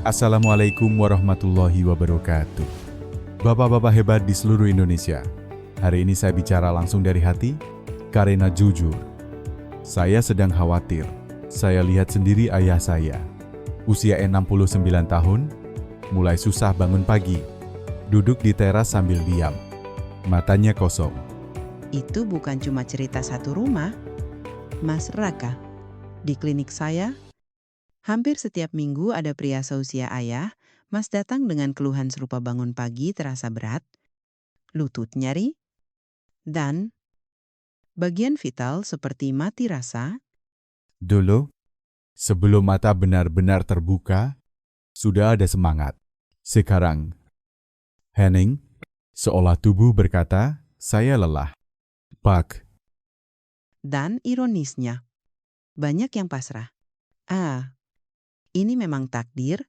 Assalamualaikum warahmatullahi wabarakatuh. Bapak-bapak hebat di seluruh Indonesia. Hari ini saya bicara langsung dari hati, karena jujur. Saya sedang khawatir. Saya lihat sendiri ayah saya. Usia 69 tahun, mulai susah bangun pagi. Duduk di teras sambil diam. Matanya kosong. Itu bukan cuma cerita satu rumah, Mas Raka. Di klinik saya, hampir setiap minggu ada pria seusia ayah, Mas datang dengan keluhan serupa bangun pagi terasa berat, lutut nyeri, dan bagian vital seperti mati rasa. Dulu, sebelum mata benar-benar terbuka, sudah ada semangat. Sekarang, hening, seolah tubuh berkata, saya lelah. Pak. Dan ironisnya, banyak yang pasrah. Ini memang takdir,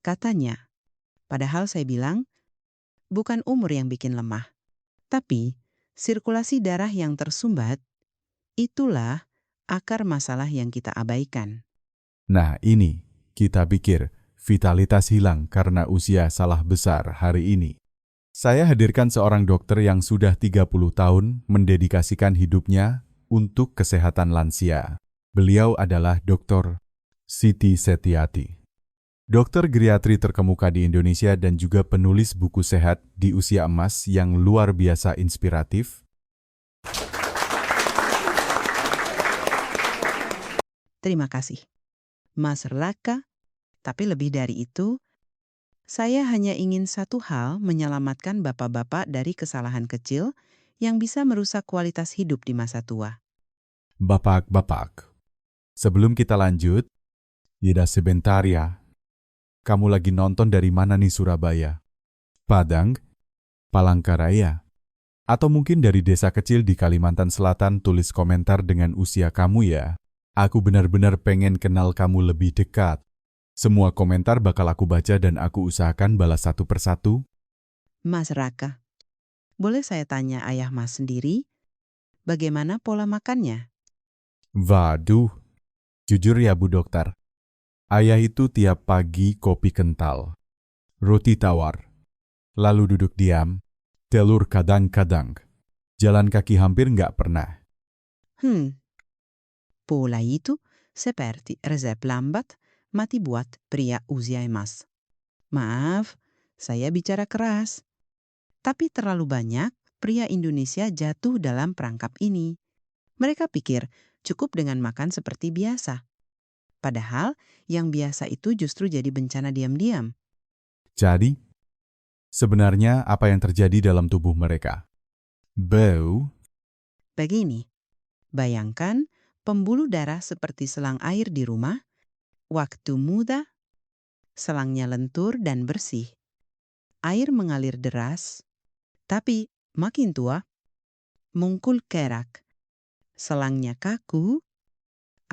katanya. Padahal saya bilang, bukan umur yang bikin lemah, tapi sirkulasi darah yang tersumbat, itulah akar masalah yang kita abaikan. Nah ini, kita pikir vitalitas hilang karena usia salah besar hari ini. Saya hadirkan seorang dokter yang sudah 30 tahun mendedikasikan hidupnya untuk kesehatan lansia. Beliau adalah Dr. Siti Setiati. Dokter geriatri terkemuka di Indonesia dan juga penulis buku sehat di usia emas yang luar biasa inspiratif. Terima kasih, Mas Raka. Tapi lebih dari itu, saya hanya ingin satu hal, menyelamatkan bapak-bapak dari kesalahan kecil yang bisa merusak kualitas hidup di masa tua. Bapak-bapak, sebelum kita lanjut, jeda sebentar ya. Kamu lagi nonton dari mana nih Surabaya? Padang? Palangkaraya? Atau mungkin dari desa kecil di Kalimantan Selatan? Tulis komentar dengan usia kamu ya. Aku benar-benar pengen kenal kamu lebih dekat. Semua komentar bakal aku baca dan aku usahakan balas satu persatu. Mas Raka, boleh saya tanya ayah Mas sendiri, bagaimana pola makannya? Waduh, jujur ya Bu Dokter. Ayah itu tiap pagi kopi kental, roti tawar, lalu duduk diam, telur kadang-kadang, jalan kaki hampir nggak pernah. Pola itu seperti resep lambat mati buat pria usia emas. Maaf, saya bicara keras. Tapi terlalu banyak pria Indonesia jatuh dalam perangkap ini. Mereka pikir cukup dengan makan seperti biasa. Padahal yang biasa itu justru jadi bencana diam-diam. Jadi, sebenarnya apa yang terjadi dalam tubuh mereka? Bau, Begini, bayangkan pembuluh darah seperti selang air di rumah. Waktu muda, selangnya lentur dan bersih. Air mengalir deras, tapi makin tua, mungkul kerak. Selangnya kaku,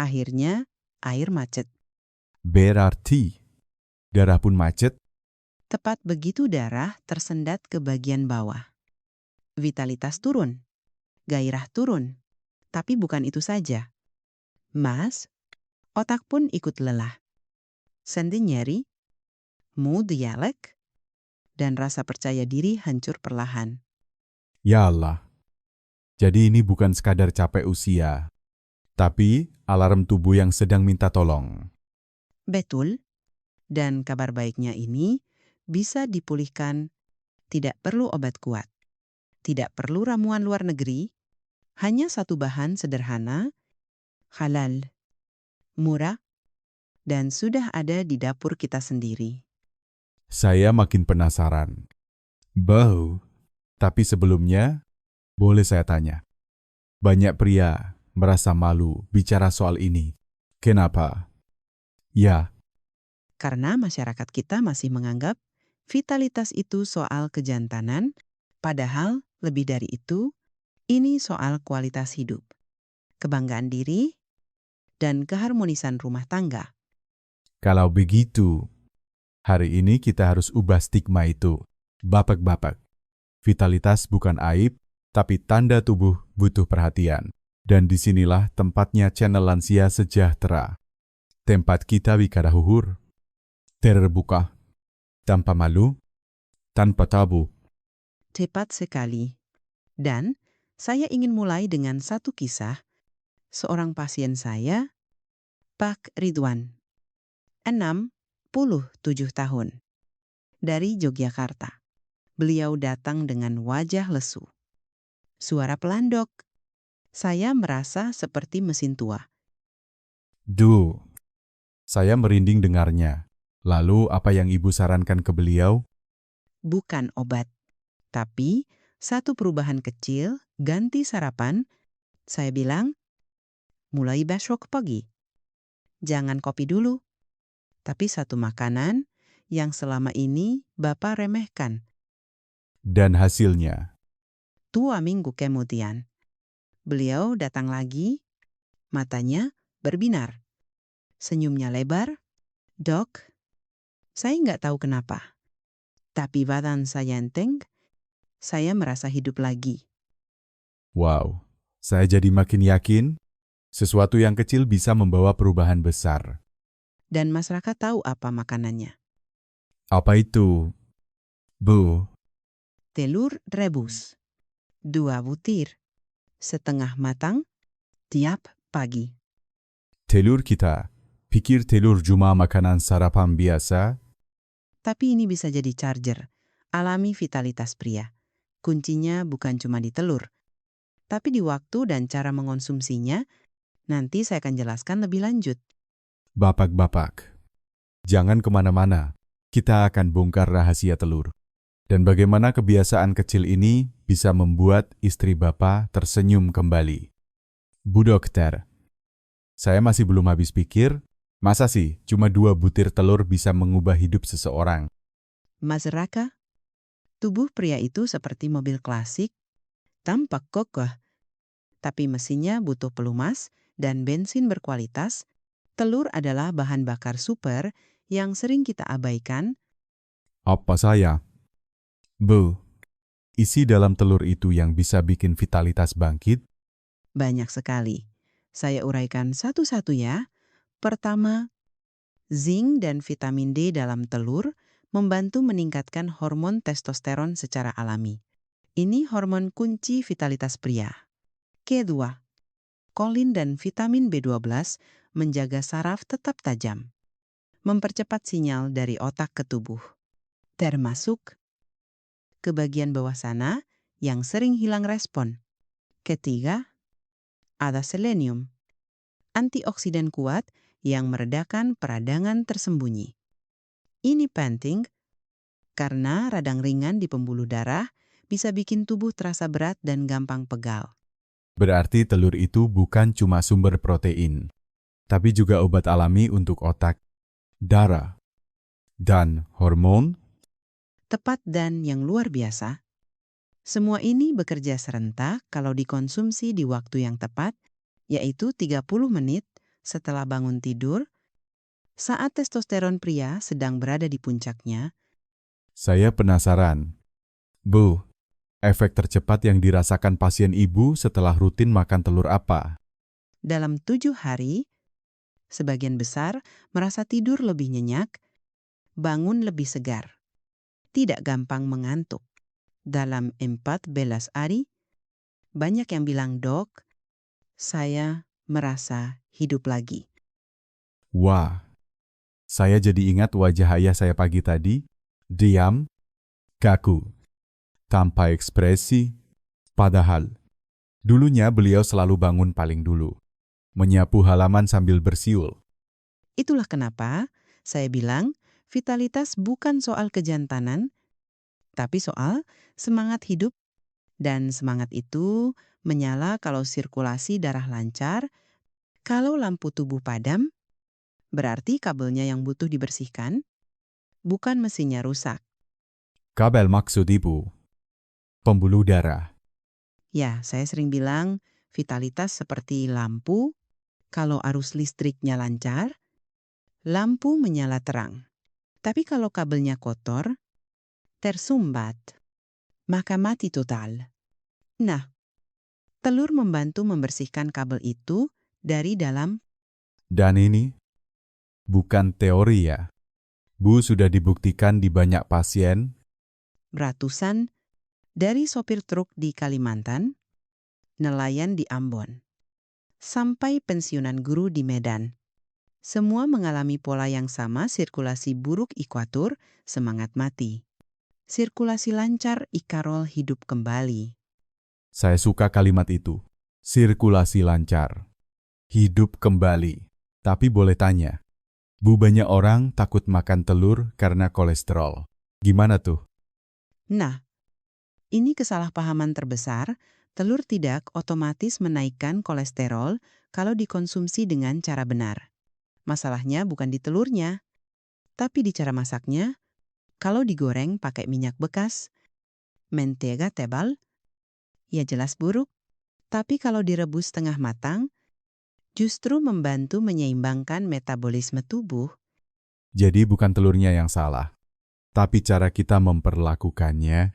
akhirnya air macet. berarti darah pun macet. Tepat begitu darah tersendat ke bagian bawah. Vitalitas turun, gairah turun. Tapi bukan itu saja. Mas, otak pun ikut lelah. Sendi nyeri, mood jelek, dan rasa percaya diri hancur perlahan. Ya Allah, jadi ini bukan sekadar capek usia, tapi alarm tubuh yang sedang minta tolong. Betul, dan kabar baiknya ini bisa dipulihkan, tidak perlu obat kuat, tidak perlu ramuan luar negeri, hanya satu bahan sederhana, halal, murah, dan sudah ada di dapur kita sendiri. Saya makin penasaran. Bau, tapi sebelumnya, boleh saya tanya. Banyak pria merasa malu bicara soal ini. Kenapa? Ya, Karena masyarakat kita masih menganggap vitalitas itu soal kejantanan, padahal lebih dari itu, ini soal kualitas hidup, kebanggaan diri, dan keharmonisan rumah tangga. kalau begitu, hari ini kita harus ubah stigma itu. Bapak-bapak, vitalitas bukan aib, tapi tanda tubuh butuh perhatian. Dan disinilah tempatnya channel Lansia Sejahtera. Tempat kita bicara huhur. terbuka, tanpa malu, tanpa tabu. Tepat sekali. Dan saya ingin mulai dengan satu kisah seorang pasien saya, Pak Ridwan, 67 tahun, dari Yogyakarta. Beliau datang dengan wajah lesu. Suara pelandok. Saya merasa seperti mesin tua. Duh, saya merinding dengarnya. Lalu apa yang ibu sarankan ke beliau? Bukan obat, tapi satu perubahan kecil, ganti sarapan. Saya bilang, mulai besok pagi. Jangan kopi dulu, tapi satu makanan yang selama ini Bapak remehkan. Dan hasilnya, 2 minggu kemudian, beliau datang lagi, matanya berbinar. Senyumnya lebar. Dok, saya nggak tahu kenapa, tapi badan saya enteng, saya merasa hidup lagi. wow, saya jadi makin yakin sesuatu yang kecil bisa membawa perubahan besar. Dan masyarakat tahu apa makanannya. Apa itu, Bu? Telur rebus, 2 butir, setengah matang, tiap pagi. Telur kita. Pikir telur cuma makanan sarapan biasa? Tapi ini bisa jadi charger, alami vitalitas pria. Kuncinya bukan cuma di telur, tapi di waktu dan cara mengonsumsinya. Nanti saya akan jelaskan lebih lanjut. Bapak-bapak, jangan kemana-mana. Kita akan bongkar rahasia telur. Dan bagaimana kebiasaan kecil ini bisa membuat istri Bapak tersenyum kembali. Bu dokter, saya masih belum habis pikir, masa sih cuma 2 butir telur bisa mengubah hidup seseorang? Mas Raka, tubuh pria itu seperti mobil klasik, tampak kokoh, tapi mesinnya butuh pelumas dan bensin berkualitas. Telur adalah bahan bakar super yang sering kita abaikan. Apa saya? Bu, isi dalam telur itu yang bisa bikin vitalitas bangkit? Banyak sekali. Saya uraikan satu-satu ya. Pertama, zinc dan vitamin D dalam telur membantu meningkatkan hormon testosteron secara alami. Ini hormon kunci vitalitas pria. Kedua, kolin dan vitamin B12 menjaga saraf tetap tajam, mempercepat sinyal dari otak ke tubuh, termasuk ke bagian bawah sana yang sering hilang respon. Ketiga, ada selenium, antioksidan kuat yang meredakan peradangan tersembunyi. Ini penting karena radang ringan di pembuluh darah bisa bikin tubuh terasa berat dan gampang pegal. Berarti telur itu bukan cuma sumber protein, tapi juga obat alami untuk otak, darah, dan hormon. Tepat dan yang luar biasa. Semua ini bekerja serentak kalau dikonsumsi di waktu yang tepat, yaitu 30 menit setelah bangun tidur, saat testosteron pria sedang berada di puncaknya. Saya penasaran. Bu, efek tercepat yang dirasakan pasien ibu setelah rutin makan telur apa? Dalam 7 hari, sebagian besar merasa tidur lebih nyenyak, bangun lebih segar, tidak gampang mengantuk. Dalam 14 hari, banyak yang bilang, "Dok, saya merasa hidup lagi." Wah, saya jadi ingat wajah ayah saya pagi tadi, diam, kaku, tanpa ekspresi, padahal dulunya beliau selalu bangun paling dulu, menyapu halaman sambil bersiul. Itulah kenapa saya bilang vitalitas bukan soal kejantanan, tapi soal semangat hidup. Dan semangat itu menyala kalau sirkulasi darah lancar. Kalau lampu tubuh padam, berarti kabelnya yang butuh dibersihkan, bukan mesinnya rusak. Kabel maksud ibu, pembuluh darah. Ya, saya sering bilang vitalitas seperti lampu. Kalau arus listriknya lancar, lampu menyala terang. Tapi kalau kabelnya kotor, tersumbat, maka mati total. Nah, telur membantu membersihkan kabel itu dari dalam. Dan ini bukan teori ya. Bu, sudah dibuktikan di banyak pasien. Ratusan dari sopir truk di Kalimantan, nelayan di Ambon, sampai pensiunan guru di Medan. Semua mengalami pola yang sama, sirkulasi buruk ekuator, semangat mati. Sirkulasi lancar, ikarol hidup kembali. Saya suka kalimat itu. Sirkulasi lancar. Hidup kembali. Tapi boleh tanya, Bu, banyak orang takut makan telur karena kolesterol. Gimana tuh? Nah, ini kesalahpahaman terbesar. Telur tidak otomatis menaikkan kolesterol kalau dikonsumsi dengan cara benar. Masalahnya bukan di telurnya, tapi di cara masaknya. Kalau digoreng pakai minyak bekas, mentega tebal, ya jelas buruk. Tapi kalau direbus setengah matang, justru membantu menyeimbangkan metabolisme tubuh. Jadi bukan telurnya yang salah, tapi cara kita memperlakukannya.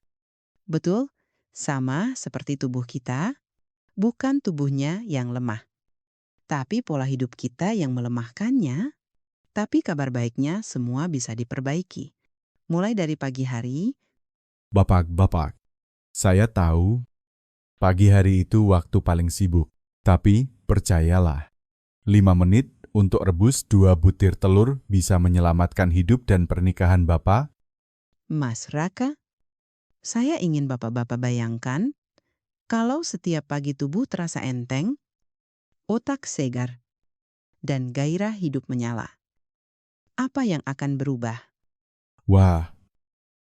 Betul, sama seperti tubuh kita, bukan tubuhnya yang lemah, tapi pola hidup kita yang melemahkannya. Tapi kabar baiknya semua bisa diperbaiki. Mulai dari pagi hari, Bapak, saya tahu pagi hari itu waktu paling sibuk. Tapi percayalah, 5 menit untuk rebus 2 butir telur bisa menyelamatkan hidup dan pernikahan Bapak. Mas Raka, saya ingin bapak-bapak bayangkan kalau setiap pagi tubuh terasa enteng, otak segar, dan gairah hidup menyala. Apa yang akan berubah? Wah,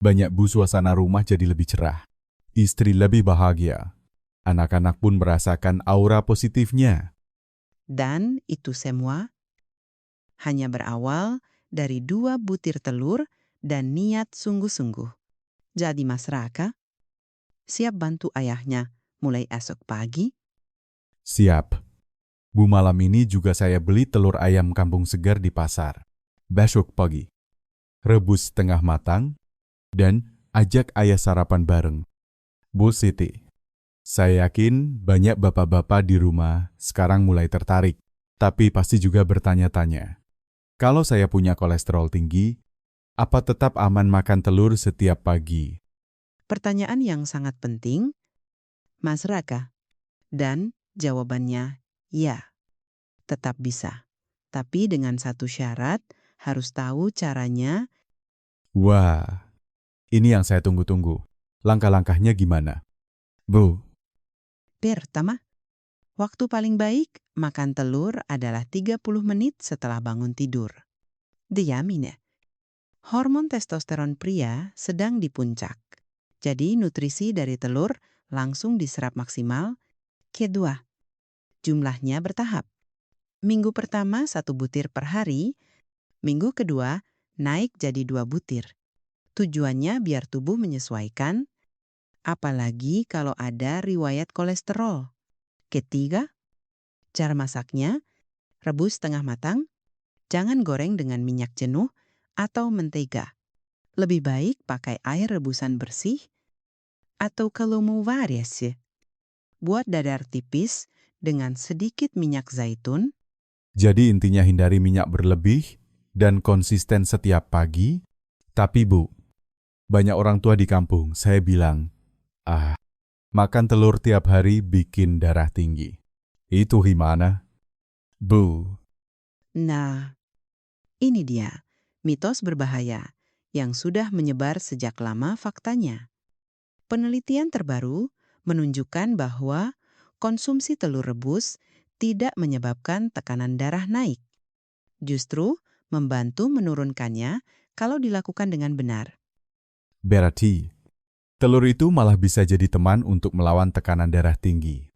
banyak Bu, suasana rumah jadi lebih cerah. Istri lebih bahagia. Anak-anak pun merasakan aura positifnya. Dan itu semua hanya berawal dari 2 butir telur dan niat sungguh-sungguh. Jadi Mas Raka, siap bantu ayahnya mulai esok pagi? Siap. Bu, malam ini juga saya beli telur ayam kampung segar di pasar. Besok pagi. Rebus setengah matang, dan ajak ayah sarapan bareng. Bu Siti, saya yakin banyak bapak-bapak di rumah sekarang mulai tertarik, tapi pasti juga bertanya-tanya. Kalau saya punya kolesterol tinggi, apa tetap aman makan telur setiap pagi? Pertanyaan yang sangat penting, Mas Raka. Dan jawabannya ya, tetap bisa. Tapi dengan satu syarat, harus tahu caranya. Wah, ini yang saya tunggu-tunggu. Langkah-langkahnya gimana? Bu, Pertama, waktu paling baik makan telur adalah 30 menit setelah bangun tidur. Diamine. Hormon testosteron pria sedang di puncak. Jadi nutrisi dari telur langsung diserap maksimal. Kedua, jumlahnya bertahap. Minggu pertama 1 butir per hari, minggu kedua naik jadi 2 butir. Tujuannya biar tubuh menyesuaikan, apalagi kalau ada riwayat kolesterol. Ketiga, cara masaknya, rebus setengah matang, jangan goreng dengan minyak jenuh atau mentega. Lebih baik pakai air rebusan bersih, atau kalau mau variasi, buat dadar tipis dengan sedikit minyak zaitun. jadi intinya hindari minyak berlebih dan konsisten setiap pagi. Tapi Bu, banyak orang tua di kampung, saya bilang, makan telur tiap hari bikin darah tinggi. Itu gimana? Bu, Nah, ini dia, mitos berbahaya yang sudah menyebar sejak lama faktanya. Penelitian terbaru menunjukkan bahwa konsumsi telur rebus tidak menyebabkan tekanan darah naik. Justru membantu menurunkannya kalau dilakukan dengan benar. berarti telur itu malah bisa jadi teman untuk melawan tekanan darah tinggi.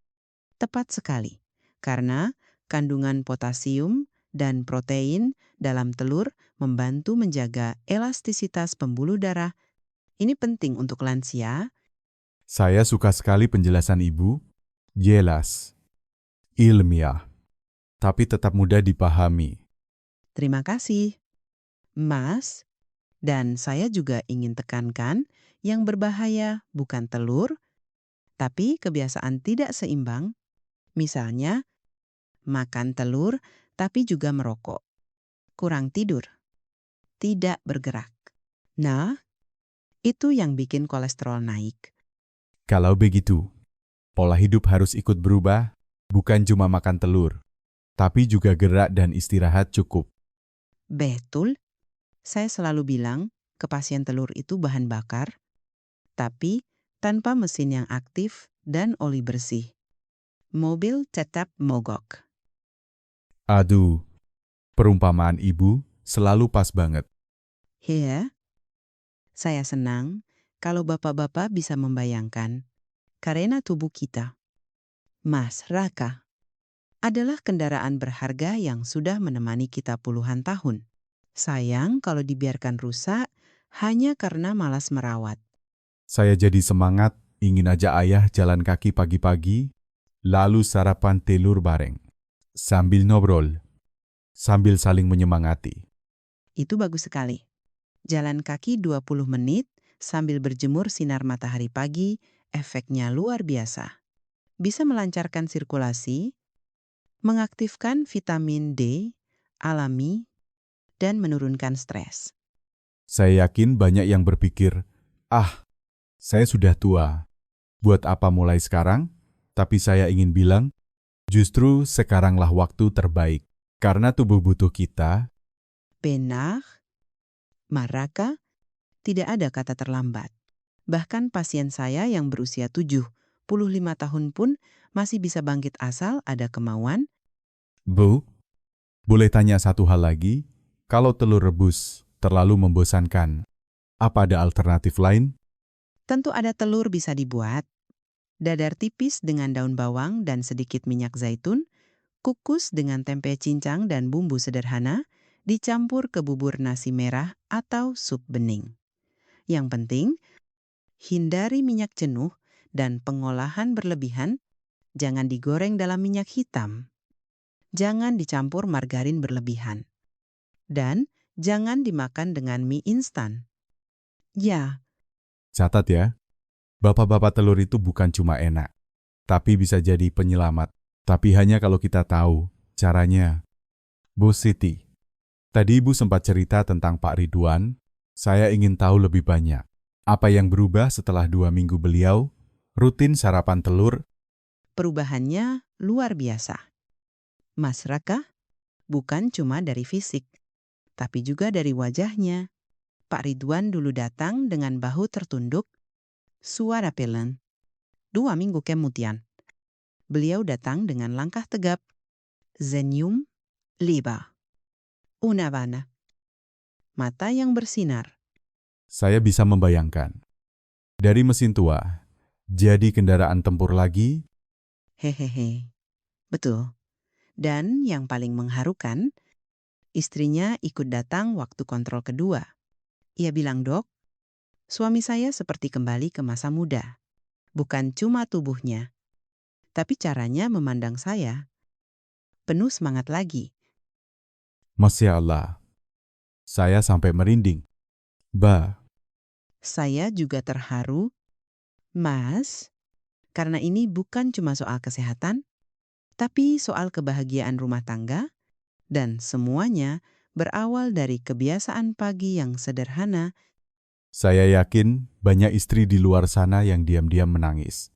Tepat sekali, karena kandungan potasium dan protein dalam telur membantu menjaga elastisitas pembuluh darah. Ini penting untuk lansia. Saya suka sekali penjelasan Ibu, jelas, ilmiah, tapi tetap mudah dipahami. Terima kasih, Mas. Dan saya juga ingin tekankan yang berbahaya bukan telur, tapi kebiasaan tidak seimbang. Misalnya, makan telur tapi juga merokok, kurang tidur, tidak bergerak. Nah, itu yang bikin kolesterol naik. Kalau begitu, pola hidup harus ikut berubah, bukan cuma makan telur, tapi juga gerak dan istirahat cukup. Betul, saya selalu bilang ke pasien telur itu bahan bakar, tapi tanpa mesin yang aktif dan oli bersih. Mobil tetap mogok. Aduh, perumpamaan ibu selalu pas banget. Ya, saya senang kalau bapak-bapak bisa membayangkan karena tubuh kita. Mas Raka adalah kendaraan berharga yang sudah menemani kita puluhan tahun. Sayang kalau dibiarkan rusak hanya karena malas merawat. Saya jadi semangat, ingin ajak ayah jalan kaki pagi-pagi, lalu sarapan telur bareng. Sambil ngobrol, sambil saling menyemangati. Itu bagus sekali. Jalan kaki 20 menit sambil berjemur sinar matahari pagi, efeknya luar biasa. Bisa melancarkan sirkulasi, mengaktifkan vitamin D alami, dan menurunkan stres. Saya yakin banyak yang berpikir, saya sudah tua. Buat apa mulai sekarang? Tapi saya ingin bilang, justru sekaranglah waktu terbaik. Karena tubuh butuh kita. Benar, Maraka, tidak ada kata terlambat. Bahkan pasien saya yang berusia 75 tahun pun masih bisa bangkit asal ada kemauan. Bu, boleh tanya satu hal lagi? Kalau telur rebus terlalu membosankan, apa ada alternatif lain? Tentu ada telur bisa dibuat. Dadar tipis dengan daun bawang dan sedikit minyak zaitun, kukus dengan tempe cincang dan bumbu sederhana, dicampur ke bubur nasi merah atau sup bening. Yang penting, hindari minyak jenuh dan pengolahan berlebihan, jangan digoreng dalam minyak hitam. Jangan dicampur margarin berlebihan. Dan jangan dimakan dengan mie instan. Ya, Catat ya, bapak-bapak telur itu bukan cuma enak, tapi bisa jadi penyelamat. Tapi hanya kalau kita tahu caranya. Bu Siti, tadi Ibu sempat cerita tentang Pak Ridwan. Saya ingin tahu lebih banyak. Apa yang berubah setelah 2 minggu beliau rutin sarapan telur? perubahannya luar biasa. Mas Raka, bukan cuma dari fisik, tapi juga dari wajahnya. Pak Ridwan dulu datang dengan bahu tertunduk, suara pelan. 2 minggu kemudian, beliau datang dengan langkah tegap, senyum, liba, una vana, mata yang bersinar. Saya bisa membayangkan. Dari mesin tua, jadi kendaraan tempur lagi. Hehehe, betul. Dan yang paling mengharukan, istrinya ikut datang waktu kontrol kedua. Ia bilang, "Dok, suami saya seperti kembali ke masa muda. Bukan cuma tubuhnya, tapi caranya memandang saya. Penuh semangat lagi." Masya Allah, saya sampai merinding. Ba, Saya juga terharu, Mas, karena ini bukan cuma soal kesehatan, tapi soal kebahagiaan rumah tangga, dan semuanya berawal dari kebiasaan pagi yang sederhana. saya yakin banyak istri di luar sana yang diam-diam menangis.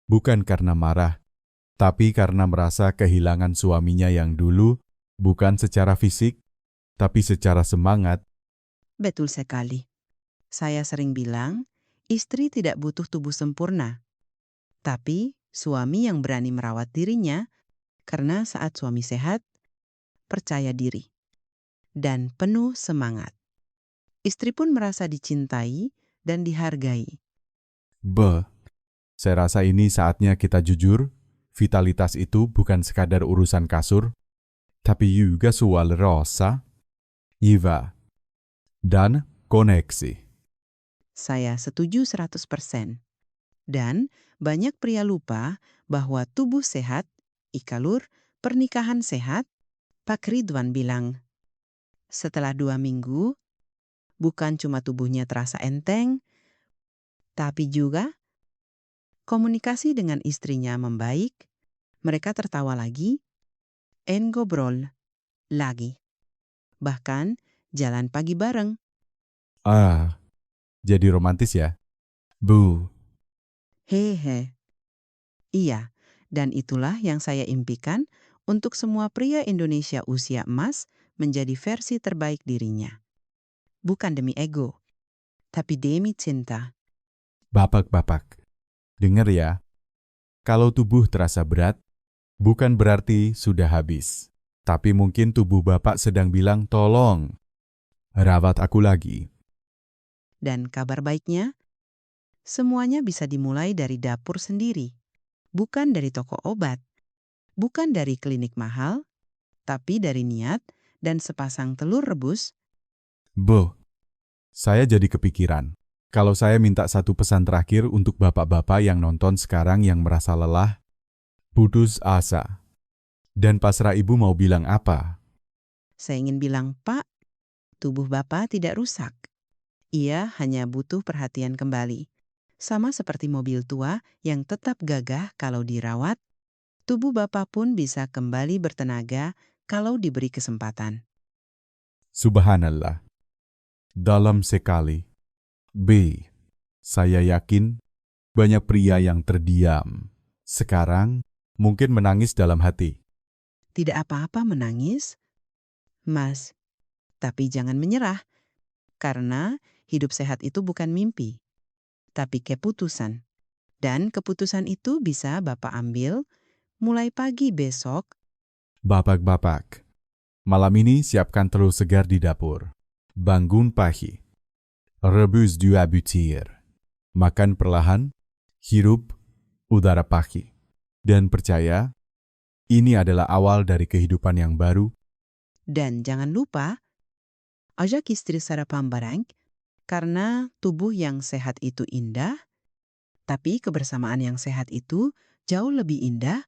Bukan karena marah, tapi karena merasa kehilangan suaminya yang dulu, bukan secara fisik, tapi secara semangat. Betul sekali. Saya sering bilang, istri tidak butuh tubuh sempurna, tapi suami yang berani merawat dirinya, karena saat suami sehat, percaya diri, dan penuh semangat. Istri pun merasa dicintai dan dihargai. Ba, saya rasa ini saatnya kita jujur, vitalitas itu bukan sekadar urusan kasur, tapi juga soal rasa, jiwa, dan koneksi. Saya setuju 100%. Dan banyak pria lupa bahwa tubuh sehat, ikalur, pernikahan sehat. Pak Ridwan bilang, setelah 2 minggu, bukan cuma tubuhnya terasa enteng, tapi juga komunikasi dengan istrinya membaik, mereka tertawa lagi, ngobrol lagi. Bahkan jalan pagi bareng. Ah, jadi romantis ya? Bu, Hehe. Iya, dan itulah yang saya impikan untuk semua pria Indonesia usia emas menjadi versi terbaik dirinya. Bukan demi ego, tapi demi cinta. bapak-bapak, dengar ya. Kalau tubuh terasa berat, bukan berarti sudah habis. Tapi mungkin tubuh bapak sedang bilang, tolong, rawat aku lagi. Dan kabar baiknya, semuanya bisa dimulai dari dapur sendiri. Bukan dari toko obat, bukan dari klinik mahal, tapi dari niat dan sepasang telur rebus. Bu, saya jadi kepikiran. Kalau saya minta satu pesan terakhir untuk bapak-bapak yang nonton sekarang yang merasa lelah, putus asa, dan pasrah, ibu mau bilang apa? Saya ingin bilang, Pak, tubuh Bapak tidak rusak. Ia hanya butuh perhatian kembali. Sama seperti mobil tua yang tetap gagah kalau dirawat, tubuh Bapak pun bisa kembali bertenaga kalau diberi kesempatan. Subhanallah. Dalam sekali. B. Saya yakin banyak pria yang terdiam. Sekarang mungkin menangis dalam hati. Tidak apa-apa menangis, Mas, tapi jangan menyerah, karena hidup sehat itu bukan mimpi, tapi keputusan. Dan keputusan itu bisa Bapak ambil mulai pagi besok. Bapak-bapak, malam ini siapkan telur segar di dapur. Bangun pagi. Rebus dua butir. Makan perlahan, hirup udara pagi. Dan percaya, ini adalah awal dari kehidupan yang baru. Dan jangan lupa, ajak istri sarapan bareng, karena tubuh yang sehat itu indah, tapi kebersamaan yang sehat itu jauh lebih indah.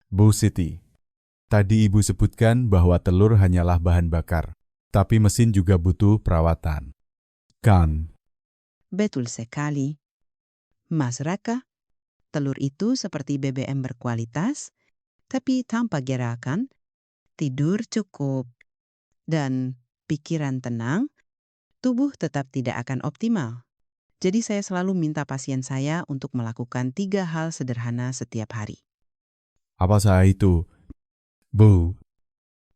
Bu Siti, tadi ibu sebutkan bahwa telur hanyalah bahan bakar, tapi mesin juga butuh perawatan. Kan? Betul sekali. Mas Raka, telur itu seperti BBM berkualitas, tapi tanpa gerakan, tidur cukup, dan pikiran tenang, tubuh tetap tidak akan optimal. Jadi saya selalu minta pasien saya untuk melakukan 3 hal sederhana setiap hari. Apa saya itu? Bu,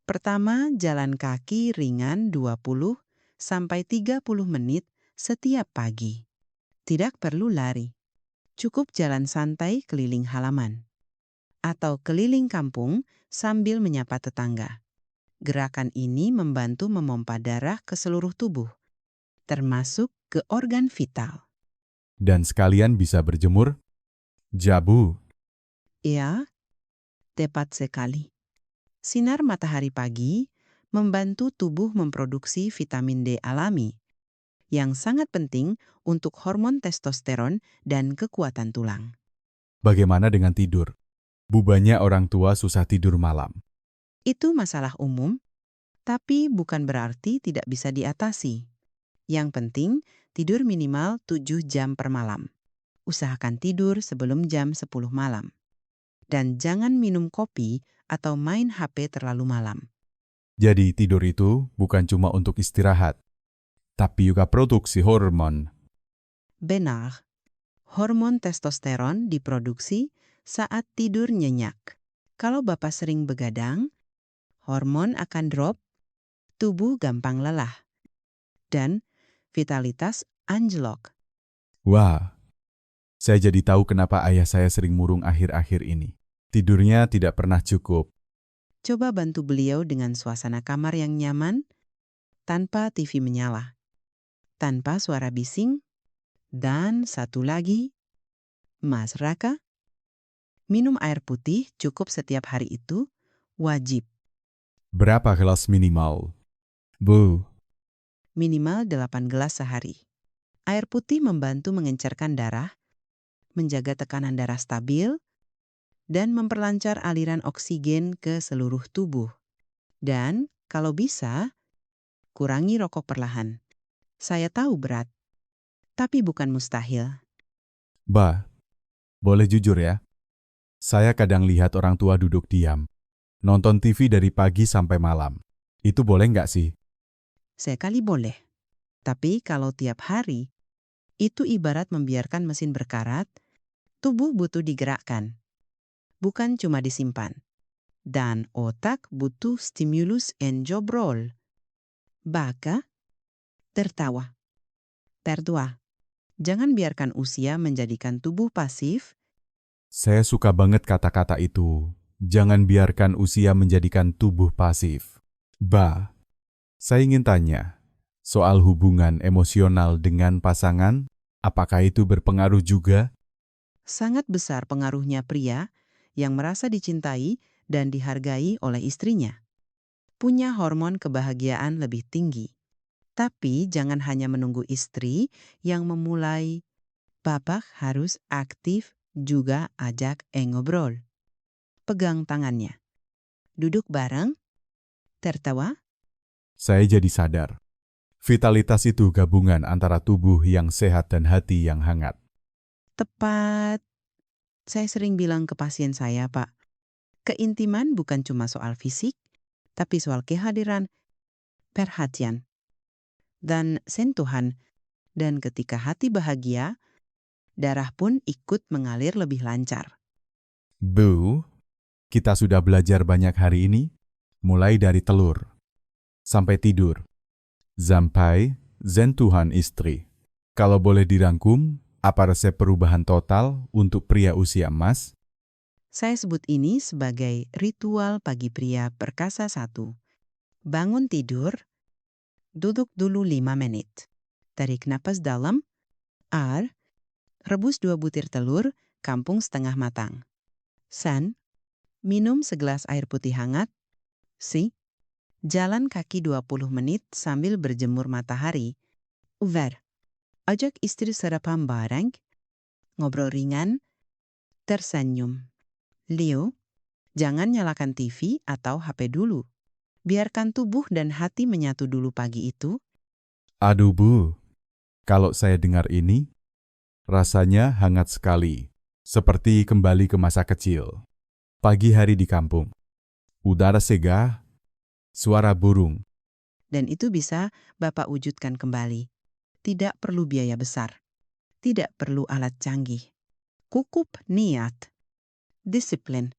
Pertama, jalan kaki ringan 20 sampai 30 menit setiap pagi. Tidak perlu lari. Cukup jalan santai keliling halaman. Atau keliling kampung sambil menyapa tetangga. Gerakan ini membantu memompa darah ke seluruh tubuh, termasuk ke organ vital. dan sekalian bisa berjemur? Jabu, Ya, tepat sekali. Sinar matahari pagi membantu tubuh memproduksi vitamin D alami yang sangat penting untuk hormon testosteron dan kekuatan tulang. bagaimana dengan tidur? Bu, banyak orang tua susah tidur malam. Itu masalah umum, tapi bukan berarti tidak bisa diatasi. Yang penting, tidur minimal 7 jam per malam. Usahakan tidur sebelum jam 10 malam. Dan jangan minum kopi atau main HP terlalu malam. Jadi tidur itu bukan cuma untuk istirahat, tapi juga produksi hormon. Benar, hormon testosteron diproduksi saat tidur nyenyak. Kalau Bapak sering begadang, hormon akan drop, tubuh gampang lelah, dan vitalitas anjlok. Wah, saya jadi tahu kenapa ayah saya sering murung akhir-akhir ini. Tidurnya tidak pernah cukup. Coba bantu beliau dengan suasana kamar yang nyaman, tanpa TV menyala, tanpa suara bising, dan satu lagi, Mas Raka, minum air putih cukup setiap hari itu wajib. Berapa gelas minimal? Bu, Minimal 8 gelas sehari. Air putih membantu mengencerkan darah, menjaga tekanan darah stabil, dan memperlancar aliran oksigen ke seluruh tubuh. Dan kalau bisa, kurangi rokok perlahan. Saya tahu berat, tapi bukan mustahil. Ba, boleh jujur ya? Saya kadang lihat orang tua duduk diam, nonton TV dari pagi sampai malam. Itu boleh nggak sih? sekali boleh. Tapi kalau tiap hari, itu ibarat membiarkan mesin berkarat, tubuh butuh digerakkan, bukan cuma disimpan. Dan otak butuh stimulus and job role. Baka, tertawa. Tertua, jangan biarkan usia menjadikan tubuh pasif. Saya suka banget kata-kata itu. Jangan biarkan usia menjadikan tubuh pasif. Saya ingin tanya, soal hubungan emosional dengan pasangan, apakah itu berpengaruh juga? Sangat besar pengaruhnya pria yang merasa dicintai dan dihargai oleh istrinya. Punya hormon kebahagiaan lebih tinggi. Tapi jangan hanya menunggu istri yang memulai. Bapak harus aktif juga ajak ngobrol. Pegang tangannya. Duduk bareng. Tertawa. Saya jadi sadar. Vitalitas itu gabungan antara tubuh yang sehat dan hati yang hangat. Tepat. Saya sering bilang ke pasien saya, Pak. Keintiman bukan cuma soal fisik, tapi soal kehadiran, perhatian, dan sentuhan. Dan ketika hati bahagia, darah pun ikut mengalir lebih lancar. Bu, kita sudah belajar banyak hari ini, mulai dari telur, sampai tidur, sampai sentuhan istri. Kalau boleh dirangkum, apa resep perubahan total untuk pria usia emas? Saya sebut ini sebagai ritual pagi pria perkasa 1. Bangun tidur, duduk dulu 5 menit. Tarik napas dalam, rebus 2 butir telur, kampung setengah matang. San, minum segelas air putih hangat. Si, jalan kaki 20 menit sambil berjemur matahari. Uver, ajak istri sarapan bareng, ngobrol ringan, tersenyum. Leo, jangan nyalakan TV atau HP dulu. Biarkan tubuh dan hati menyatu dulu pagi itu. Aduh Bu, kalau saya dengar ini, rasanya hangat sekali, seperti kembali ke masa kecil. Pagi hari di kampung, udara segar, suara burung. Dan itu bisa Bapak wujudkan kembali. Tidak perlu biaya besar. Tidak perlu alat canggih. Cukup niat, disiplin,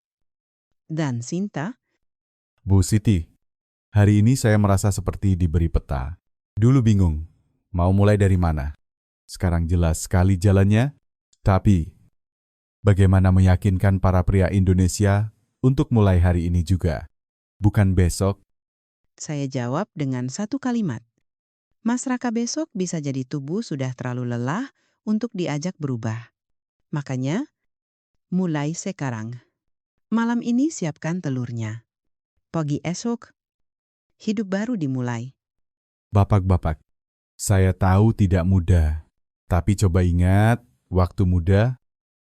dan cinta. Bu Siti, hari ini saya merasa seperti diberi peta. Dulu bingung, mau mulai dari mana? Sekarang jelas sekali jalannya, tapi bagaimana meyakinkan para pria Indonesia untuk mulai hari ini juga? Bukan besok. Saya jawab dengan satu kalimat. Mas Raka, besok bisa jadi tubuh sudah terlalu lelah untuk diajak berubah. Makanya, mulai sekarang. Malam ini siapkan telurnya. Pagi esok, hidup baru dimulai. Bapak-bapak, saya tahu tidak mudah, tapi coba ingat, waktu muda,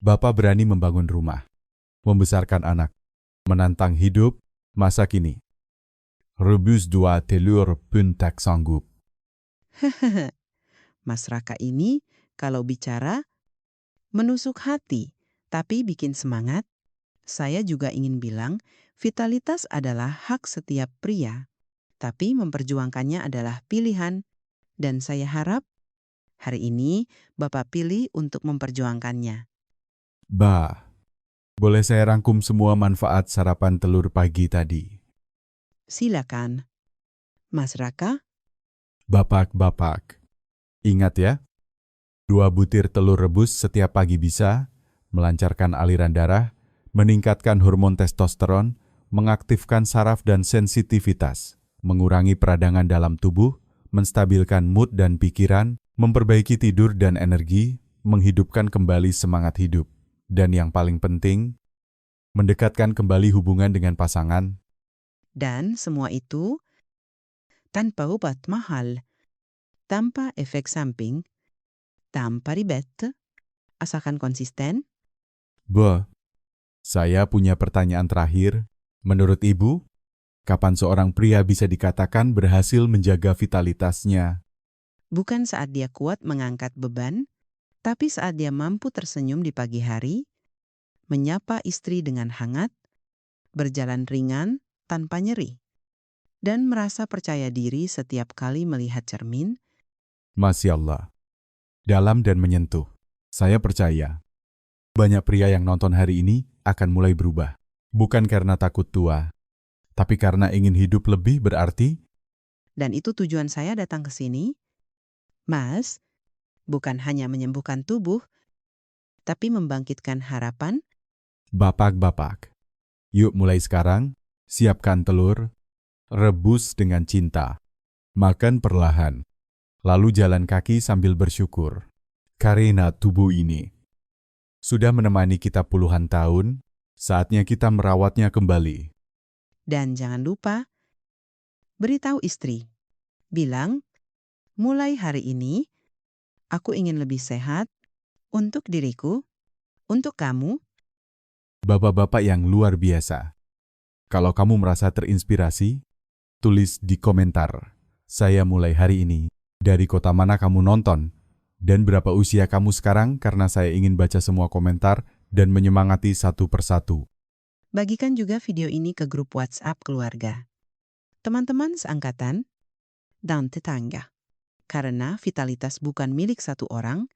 Bapak berani membangun rumah, membesarkan anak, menantang hidup, masa kini. Rebus 2 telur pun tak sanggup. Mas Raka ini kalau bicara menusuk hati, tapi bikin semangat. Saya juga ingin bilang, vitalitas adalah hak setiap pria, tapi memperjuangkannya adalah pilihan. Dan saya harap hari ini Bapak pilih untuk memperjuangkannya. Boleh saya rangkum semua manfaat sarapan telur pagi tadi? Silakan. Mas Raka, Bapak-bapak, ingat ya, 2 butir telur rebus setiap pagi bisa melancarkan aliran darah, meningkatkan hormon testosteron, mengaktifkan saraf dan sensitivitas, mengurangi peradangan dalam tubuh, menstabilkan mood dan pikiran, memperbaiki tidur dan energi, menghidupkan kembali semangat hidup, dan yang paling penting, mendekatkan kembali hubungan dengan pasangan. dan semua itu tanpa obat mahal, tanpa efek samping, tanpa ribet, asalkan konsisten. Saya punya pertanyaan terakhir. Menurut Ibu, kapan seorang pria bisa dikatakan berhasil menjaga vitalitasnya? Bukan saat dia kuat mengangkat beban, tapi saat dia mampu tersenyum di pagi hari, menyapa istri dengan hangat, berjalan ringan tanpa nyeri, dan merasa percaya diri setiap kali melihat cermin. Masya Allah. Dalam dan menyentuh. Saya percaya. Banyak pria yang nonton hari ini akan mulai berubah. Bukan karena takut tua, tapi karena ingin hidup lebih berarti. Dan itu tujuan saya datang ke sini. Mas, bukan hanya menyembuhkan tubuh, tapi membangkitkan harapan. Bapak-bapak, yuk mulai sekarang, siapkan telur, rebus dengan cinta, makan perlahan, lalu jalan kaki sambil bersyukur. Karena tubuh ini sudah menemani kita puluhan tahun, saatnya kita merawatnya kembali. Dan jangan lupa, beritahu istri. Bilang, mulai hari ini, aku ingin lebih sehat untuk diriku, untuk kamu. Bapak-bapak yang luar biasa. Kalau kamu merasa terinspirasi, tulis di komentar. Saya mulai hari ini. Dari kota mana kamu nonton? Dan berapa usia kamu sekarang karena saya ingin baca semua komentar dan menyemangati satu persatu. Bagikan juga video ini ke grup WhatsApp keluarga. Teman-teman seangkatan dan tetangga. Karena vitalitas bukan milik satu orang,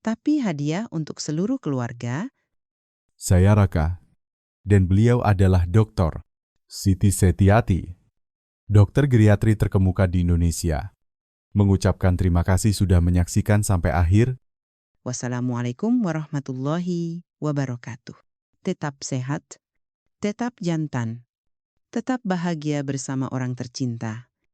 tapi hadiah untuk seluruh keluarga. Saya Raka, dan beliau adalah Dr. Siti Setiati, dokter geriatri terkemuka di Indonesia. Mengucapkan terima kasih sudah menyaksikan sampai akhir. Wassalamualaikum warahmatullahi wabarakatuh. Tetap sehat, tetap jantan, tetap bahagia bersama orang tercinta.